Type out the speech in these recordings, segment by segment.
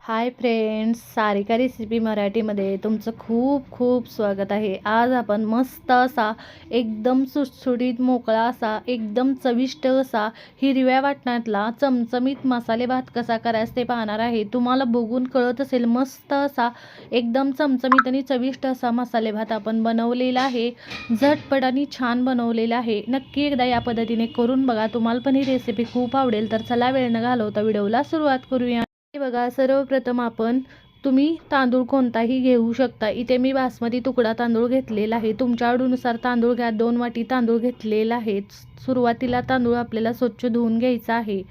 Hi friends, Sarika recipe मराठीमध्ये तुमचं खूप खूप स्वागत आहे। आज आपण मस्त असा एकदम सुटसुटीत मोकळा असा एकदम चविष्ट असा हिरव्या वाटणातला चमचमीत मसाले भात कसा करायचा ते पाहणार आहे। तुम्हाला बघून कळत असेल, मस्त असा एकदम चमचमीत आणि चविष्ट असा मसाले भात आपण बनवलेला आहे। झटपट आणि छान बनवलेला आहे। नक्की एकदा या पद्धतीने करून बघा, तुम्हाला पण ही रेसिपी खूप आवडेल। तर चला वेळ न घालवता व्हिडिओला सुरुवात करूया। बघा, सर्वप्रथम आपण तुम्ही तांदूळ कोणताही घेऊ शकता। इथे मी बासमती तुकडा तांदूळ घेतलेला आहे। तुमच्या आवडीनुसार तांदूळ घ्या। 2 वाटी तांदूळ घेतलेला आहे। सुरुवातीला तांदूळ आपल्याला स्वच्छ धुवून घ्यायचा आहे।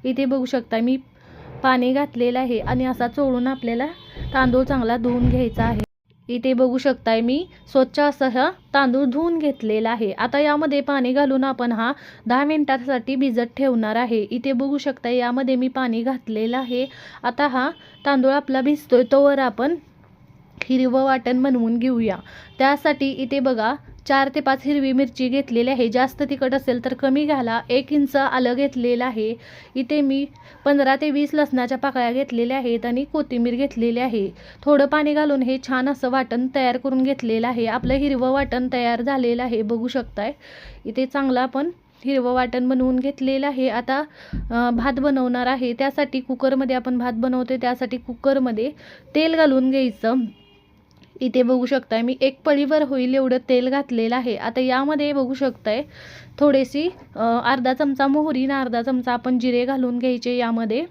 इथे बघू शकता मी पाणी घातलेलं आहे आणि असा चोळून आपल्याला तांदूळ चांगला धुवून घ्यायचा आहे। इथे बघू शकताय मी स्वच्छ असा हा तांदूळ धुवून घेतलेला आहे। आता यामध्ये पाणी घालून आपण हा 10 मिनिटांसाठी भिजत ठेवणार आहे। इथे बघू शकताय यामध्ये मी पाणी घातलेलं आहे। आता हा तांदूळ आपला भिजतोय तोवर आपण हिरवं वाटण बनवून घेऊया। त्यासाठी इथे बघा 4 ते 5 हिरवी मिरची घेतलेली आहे। जास्त तिखट असेल तर कमी घाला। 1 इंच आलं घेतलेलं आहे। इथे मी 15 ते 20 लसणाच्या पाकळ्या घेतलेल्या आहेत आणि कोथिंबीर घेतलेली आहे। थोडं पाणी घालून हे छान असं वाटण तयार करून घेतलेलं आहे। आपलं हिरवं वाटण तयार झालेलं आहे, बघू शकताय। इथे चांगलं आपण हिरवं वाटण बनवून घेतलेलं आहे। आता भात बनवणार आहे। त्यासाठी कुकरमध्ये आपण भात बनवते, त्यासाठी कुकरमध्ये तेल घालून घ्यायचं। इथे बघू शकताय मी 1 पळीवर होईल एवढं तेल घातलेलं आहे। आता यामध्ये बघू शकताय थोडीशी अर्धा चमचा मोहरी आणि अर्धा चमचा आपण जिरे घालून घ्यायचे यामध्ये।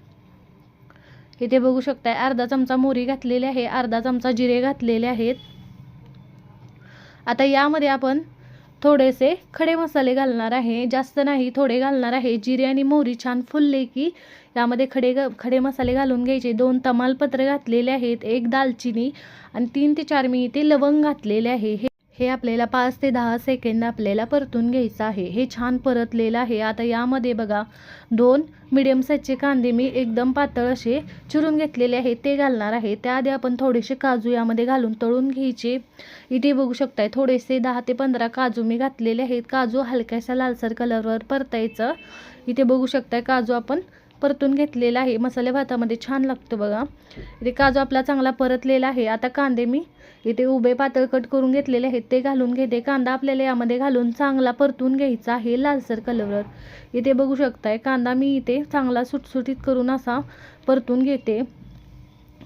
इथे बघू शकताय अर्धा चमचा मोहरी घातलेली आहे, अर्धा चमचा जिरे घातलेले आहेत। आता यामध्ये आपण थोडेसे खडे मसाले घालणार आहे, जास्त नाही, थोडे घालणार आहे। जिरे आणि मोहरी छान फुलले की यामध्ये खडे मसाले घालून घ्यायचे। 2 तमालपत्र घातलेले आहेत, 1 दालचिनी आणि 3 ते 4 मी इथे लवंग घातलेले आहे। हे आपल्याला 5 ते 10 सेकंद आपल्याला परतून घ्यायचं आहे। हे छान परतलेलं आहे। आता यामध्ये बघा 2 मीडियम साईजचे कांदे मी एकदम पातळ असे चिरून घेतलेले आहेत, ते घालणार आहे। त्याआधी आपण थोडेसे काजू यामध्ये घालून तळून घ्यायचे। इथे बघू शकताय थोडेसे 10 ते 15 काजू मी घातलेले आहेत। काजू हलक्याशा लालसर कलरवर परतायचं। इथे बघू शकताय काजू आपण परतून घेतलेला आहे। मसाले भातामध्ये छान लागतो बघा। इथे काजू आपला चांगला परतलेला आहे। आता कांदे मी इथे उभे पातळ कट करून घेतलेले आहेत, ते घालून घेते। कांदा आपल्याला यामध्ये घालून चांगला परतून घ्यायचा आहे लालसर कलरवर। इथे बघू शकताय कांदा मी इथे चांगला सुटसुटीत करून असा परतून घेते।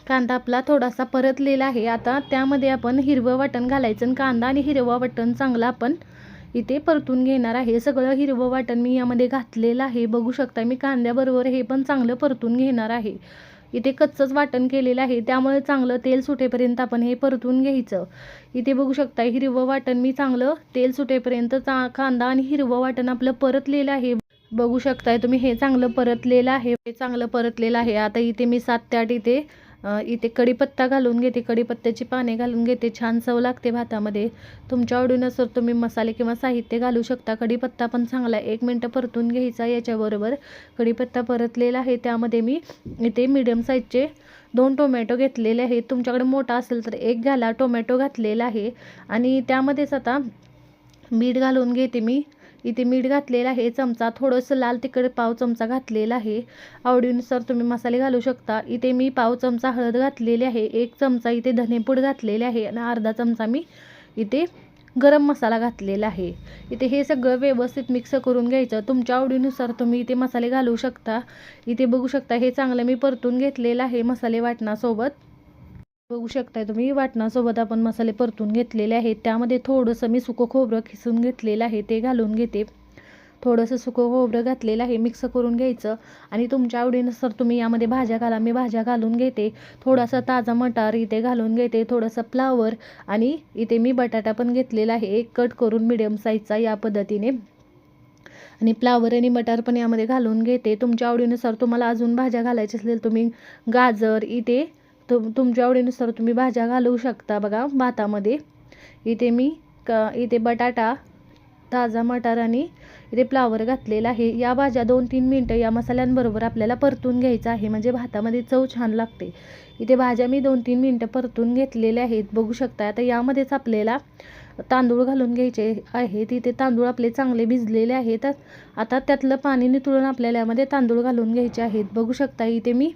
कांदा आपला थोडासा परतलेला आहे। आता त्यामध्ये आपण हिरवं वाटण घालायचं आणि कांदा आणि हिरवं वाटण चांगला आपण इथे परतून घेणार आहे। सगळं हिरवं वाटण मी यामध्ये घातलेलं आहे, बघू शकता। मी कांद्याबरोबर हे पण चांगलं परतून घेणार आहे। इथे कच्चंच वाटण केलेलं आहे, त्यामुळे चांगलं तेल सुटेपर्यंत आपण हे परतून घ्यायचं। इथे बघू शकता हिरवं वाटण मी चांगलं तेल सुटेपर्यंत कांदा आणि हिरवं वाटण आपलं परतलेलं आहे, बघू शकताय तुम्ही। हे चांगलं परतलेलं आहे, आता इथे मी 7 ते 8 इथे कढीपत्ता घालून घेते। कढीपत्त्याची पाने घालून घेते, छान चव लागते भातामध्ये। तुमच्या आवडीनुसार तुम्ही मसाले किंवा साहित्य घालू शकता। कढीपत्ता पण चांगला 1 मिनिट परतून घ्यायचा। याच्याबरोबर कढीपत्ता परतलेला आहे, त्यामध्ये मी इथे मीडियम साईजचे 2 टोमॅटो घेतलेले आहेत। तुमच्याकडे मोठा असेल तर 1 घाला। टोमॅटो घातलेला आहे आणि त्यामध्येच आता मीठ घालून घेते मी। इथे मीठ घातलेलं आहे चमचा, थोडंसं लाल तिखट पाव चमचा घातलेला आहे। आवडीनुसार तुम्ही मसाले घालू शकता। इथे मी पाव चमचा हळद घातलेली आहे, 1 चमचा इथे धनेपूड घातलेले आहे आणि अर्धा चमचा मी इथे गरम मसाला घातलेला आहे। इथे हे सगळं व्यवस्थित मिक्स करून घ्यायचं। तुमच्या आवडीनुसार तुम्ही इथे मसाले घालू शकता। इथे बघू शकता हे चांगलं मी परतून घेतलेलं आहे मसाले वाटणासोबत। बघू शकताय तुम्ही वाटणासोबत आपण मसाले परतून घेतलेले आहेत। त्यामध्ये थोडंसं मी सुकं खोबरं खिसून घेतलेलं आहे, ते घालून घेते। थोडंसं सुकं खोबरं घातलेलं आहे, मिक्स करून घ्यायचं आणि तुमच्या आवडीनुसार तुम्ही यामध्ये भाज्या घाला। मी भाज्या घालून घेते। थोडासा ताजा मटार इथे घालून घेते, थोडंसं फ्लावर आणि इथे मी बटाटा पण घेतलेला आहे, 1 कट करून मीडियम साईजचा या पद्धतीने। आणि फ्लावर आणि मटार पण यामध्ये घालून घेते। तुमच्या आवडीनुसार तुम्हाला अजून भाज्या घालायची असेल तुम्ही गाजर इथे तुमच्या आवडीनुसार तुम्ही भाज्या घालू शकता बघा भातामध्ये। इथे मी इथे बटाटा, ताजा मटार आणि इथे फ्लावर घातलेला आहे। या भाज्या 2-3 मिनिटं या मसाल्यांबरोबर आपल्याला परतून घ्यायचं आहे, म्हणजे भातामध्ये चव छान लागते। इथे भाज्या मी 2-3 मिनिटं परतून घेतलेल्या आहेत, बघू शकता। आता यामध्येच आपल्याला तांदूळ घालून घ्यायचे आहेत। इथे तांदूळ आपले चांगले भिजलेले आहेत। आता त्यातलं पाणी निथळून आपल्याला यामध्ये तांदूळ घालून घ्यायचे आहेत, बघू शकता। इथे मी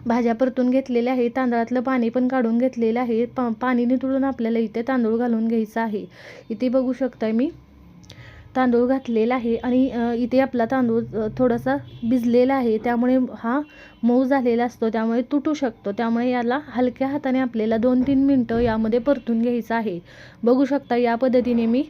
भाज्या परतून घेतलेल्या आहे, तांदळातलं पाणी पण काढून घेतलेलं आहे. पाणी निथळून आपल्याला इथे तांदूळ घालून घ्यायचा आहे. इथे बघू शकताय मी तांदूळ घातलेला आहे आणि इथे आपला तांदूळ थोडासा भिजलेला आहे, त्यामुळे हा मऊ झालेला असतो, त्यामुळे तुटू शकतो. त्यामुळे याला हलक्या हाताने आपल्याला 2-3 मिनटं यामध्ये परतून घ्यायचं आहे. बघू शकता या पद्धतीने मी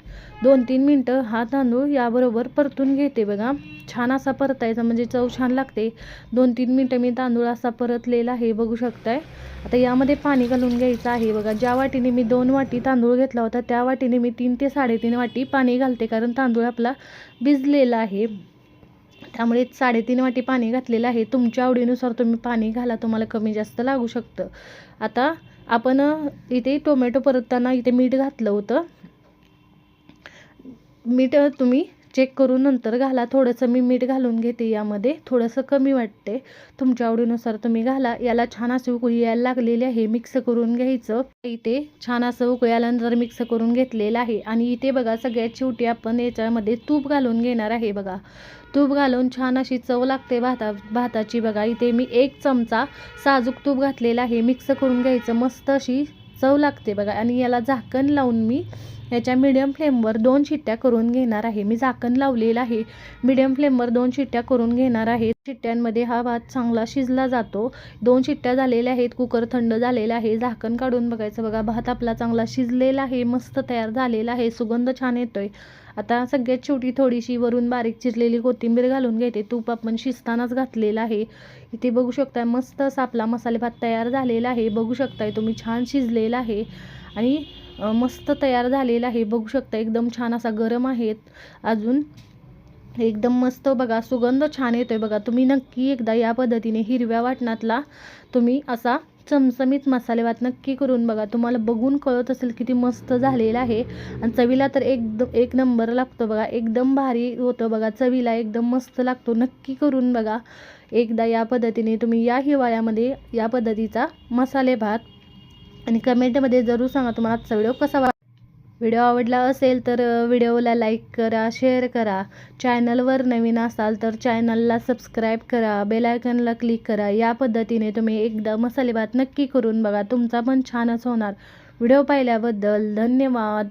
2-3 मिनटं हा तांदूळ याबरोबर परतून घेते बघा. छान असा परतायचा म्हणजे चव छान लागते. 2-3 मिनटं मी तांदूळ असा परतलेला आहे, बघू शकताय. आता यामध्ये पाणी घालून घ्यायचं आहे बघा. ज्या वाटीने मी 2 वाटी तांदूळ घेतला होता त्या वाटीने मी 3 ते 3.5 वाटी पाणी घालते, कारण तांदूळ आपला भिजलेला आहे. त्यामुळे 3.5 वाटी पाणी घातलेलं आहे. तुमच्या आवडीनुसार तुम्ही पाणी घाला, तुम्हाला कमी जास्त लागू शकतं. आता आपण इथे टोमॅटो परतताना इथे मीठ घातलं होतं. मीठ तुम्ही चेक करून नंतर घाला. थोडंसं मी मीठ घालून घेते यामध्ये, थोडंसं कमी वाटते, तुमच्या आवडीनुसार तुम्ही घाला. याला छान अशी उकळी यायला लागलेली आहे, मिक्स करून घ्यायचं. इथे छान असं उकळी आल्यानंतर मिक्स करून घेतलेलं आहे. आणि इथे बघा सगळ्यात शेवटी आपण याच्यामध्ये तूप घालून घेणार आहे बघा. तूप घालून छान अशी चव लागते भाताची बघा. इथे मी 1 चमचा साजूक तूप घातलेला आहे, मिक्स करून घ्यायचं, मस्त अशी चव लागते बघा. आणि याला झाकण लावून मी याच्या मीडियम फ्लेमवर 2 शिट्ट्या करून घेणार आहे. मी झाकण लावलेलं आहे, मीडियम फ्लेमवर 2 शिट्ट्या करून घेणार आहे. शिट्ट्यांमध्ये हा भात चांगला शिजला जातो. 2 शिट्ट्या झालेल्या आहेत, कुकर थंड झालेला आहे. झाकण काढून बघायचं बघा, भात आपला चांगला शिजलेला आहे, मस्त तयार झालेला आहे, सुगंध छान येतोय. आता सगळ्यात शेवटी थोडीशी वरून बारीक चिरलेली कोथिंबीर घालून घेते. तूप आपण शिजतानाच घातलेलं आहे. इथे बघू शकताय मस्त असा आपला मसाले भात तयार झालेला आहे. बघू शकताय तुम्ही, छान शिजलेला आहे आणि मस्त तयार झालेला आहे. बघू शकता एकदम छान असा गरम आहेत अजून, एकदम मस्त बघा, सुगंध छान येतोय बघा. तुम्ही नक्की एकदा या पद्धतीने हिरव्या वाटणातला तुम्ही असा चमचमीत मसाले भात नक्की करून बघा. तुम्हाला बघून कळत असेल किती मस्त झालेला आहे. आणि चवीला तर एक नंबर लागतो बघा, एकदम भारी होतं बघा, चवीला एकदम मस्त लागतो. नक्की करून बघा एकदा या पद्धतीने तुम्ही या हिवाळ्यामध्ये या पद्धतीचा मसाले भात. आणि कमेंटमध्ये जरूर सांगा तुम्हाला आजचा व्हिडिओ कसा वाटला. व्हिडिओ आवडला असेल तर व्हिडिओला लाईक करा, शेअर करा. चॅनलवर नवीन असाल तर चॅनलला सबस्क्राईब करा, बेल आयकॉनला क्लिक करा. या पद्धतीने तुम्ही एकदा मसाले भात नक्की करून बघा, तुमचा पण छानच होणार. व्हिडिओ पाहिल्याबद्दल धन्यवाद.